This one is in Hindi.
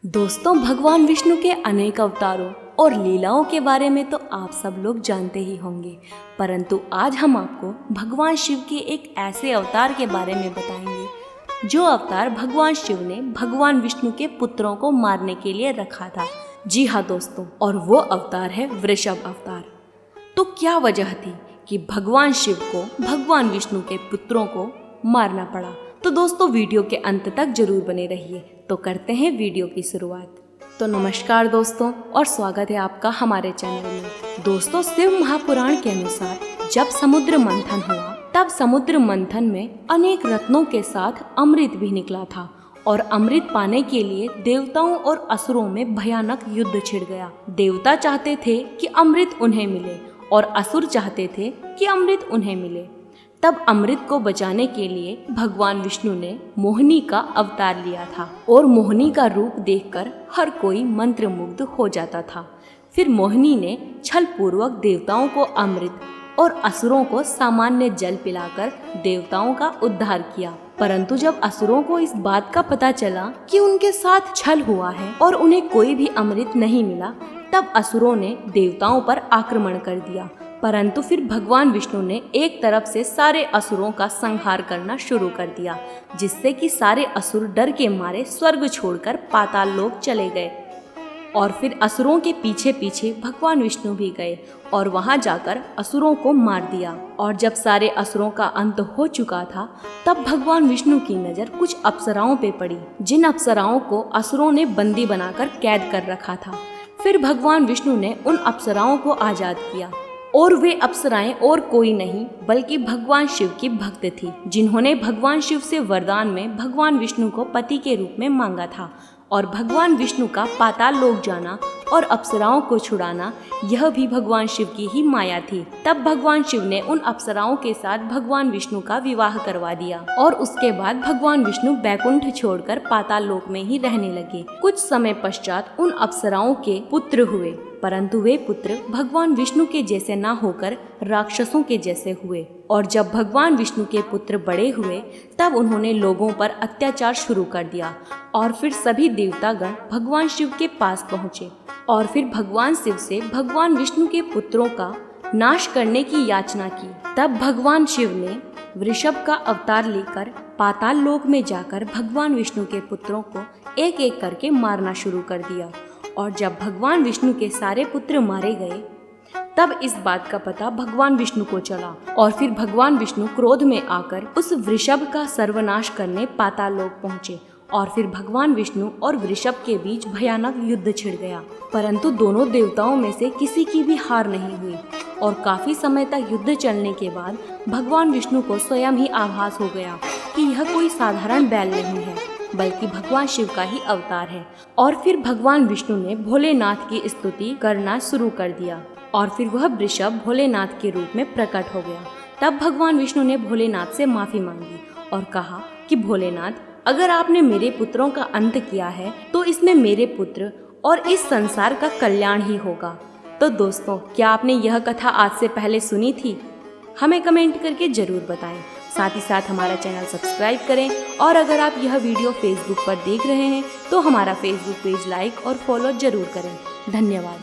दोस्तों, भगवान विष्णु के अनेक अवतारों और लीलाओं के बारे में तो आप सब लोग जानते ही होंगे, परंतु आज हम आपको भगवान शिव के एक ऐसे अवतार के बारे में बताएंगे जो अवतार भगवान शिव ने भगवान विष्णु के पुत्रों को मारने के लिए रखा था। जी हाँ दोस्तों, और वो अवतार है वृषभ अवतार। तो क्या वजह थी कि भगवान शिव को भगवान विष्णु के पुत्रों को मारना पड़ा? तो दोस्तों, वीडियो के अंत तक जरूर बने रहिए। तो करते हैं वीडियो की शुरुआत। तो नमस्कार दोस्तों, और स्वागत है आपका हमारे चैनल में। दोस्तों, शिव महापुराण के अनुसार जब समुद्र मंथन हुआ तब समुद्र मंथन में अनेक रत्नों के साथ अमृत भी निकला था, और अमृत पाने के लिए देवताओं और असुरों में भयानक युद्ध छिड़ गया। देवता चाहते थे कि अमृत उन्हें मिले और असुर चाहते थे कि अमृत उन्हें मिले। तब अमृत को बचाने के लिए भगवान विष्णु ने मोहिनी का अवतार लिया था, और मोहिनी का रूप देखकर हर कोई मंत्रमुग्ध हो जाता था। फिर मोहिनी ने छल पूर्वक देवताओं को अमृत और असुरों को सामान्य जल पिलाकर देवताओं का उद्धार किया। परंतु जब असुरों को इस बात का पता चला कि उनके साथ छल हुआ है और उन्हें कोई भी अमृत नहीं मिला, तब असुरों ने देवताओं पर आक्रमण कर दिया। परंतु फिर भगवान विष्णु ने एक तरफ से सारे असुरों का संहार करना शुरू कर दिया, जिससे कि सारे असुर डर के मारे स्वर्ग छोड़कर पाताल लोक चले गए। और फिर असुरों के पीछे पीछे भगवान विष्णु भी गए और वहां जाकर असुरों को मार दिया। और जब सारे असुरों का अंत हो चुका था, तब भगवान विष्णु की नज़र कुछ अप्सराओं पे पड़ी, जिन अप्सराओं को असुरों ने बंदी बनाकर कैद कर रखा था। फिर भगवान विष्णु ने उन अप्सराओं को आज़ाद किया, और वे अप्सराएं और कोई नहीं बल्कि भगवान शिव की भक्त थी, जिन्होंने भगवान शिव से वरदान में भगवान विष्णु को पति के रूप में मांगा था। और भगवान विष्णु का पाताल लोक जाना और अप्सराओं को छुड़ाना, यह भी भगवान शिव की ही माया थी। तब भगवान शिव ने उन अप्सराओं के साथ भगवान विष्णु का विवाह करवा दिया, और उसके बाद भगवान विष्णु बैकुंठ छोड़कर पाताल लोक में ही रहने लगे। कुछ समय पश्चात उन अप्सराओं के पुत्र हुए, परंतु वे पुत्र भगवान विष्णु के जैसे ना होकर राक्षसों के जैसे हुए। और जब भगवान विष्णु के पुत्र बड़े हुए, तब उन्होंने लोगों पर अत्याचार शुरू कर दिया। और फिर सभी देवतागण भगवान शिव के पास पहुँचे, और फिर भगवान शिव से भगवान विष्णु के पुत्रों का नाश करने की याचना की। तब भगवान शिव ने वृषभ का अवतार लेकर पाताल लोक में जाकर भगवान विष्णु के पुत्रों को एक एक करके मारना शुरू कर दिया। और जब भगवान विष्णु के सारे पुत्र मारे गए, तब इस बात का पता भगवान विष्णु को चला, और फिर भगवान विष्णु क्रोध में आकर उस वृषभ का सर्वनाश करने पाताल लोक पहुँचे। और फिर भगवान विष्णु और वृषभ के बीच भयानक युद्ध छिड़ गया, परंतु दोनों देवताओं में से किसी की भी हार नहीं हुई। और काफी समय तक युद्ध चलने के बाद भगवान विष्णु को स्वयं ही आभास हो गया कि यह कोई साधारण बैल नहीं है, बल्कि भगवान शिव का ही अवतार है। और फिर भगवान विष्णु ने भोलेनाथ की स्तुति करना शुरू कर दिया, और फिर वह वृषभ भोलेनाथ के रूप में प्रकट हो गया। तब भगवान विष्णु ने भोलेनाथ से माफी मांगी और कहा कि भोलेनाथ, अगर आपने मेरे पुत्रों का अंत किया है, तो इसमें मेरे पुत्र और इस संसार का कल्याण ही होगा। तो दोस्तों, क्या आपने यह कथा आज से पहले सुनी थी? हमें कमेंट करके जरूर बताएं। साथ ही साथ हमारा चैनल सब्सक्राइब करें, और अगर आप यह वीडियो फेसबुक पर देख रहे हैं तो हमारा फेसबुक पेज लाइक और फॉलो जरूर करें। धन्यवाद।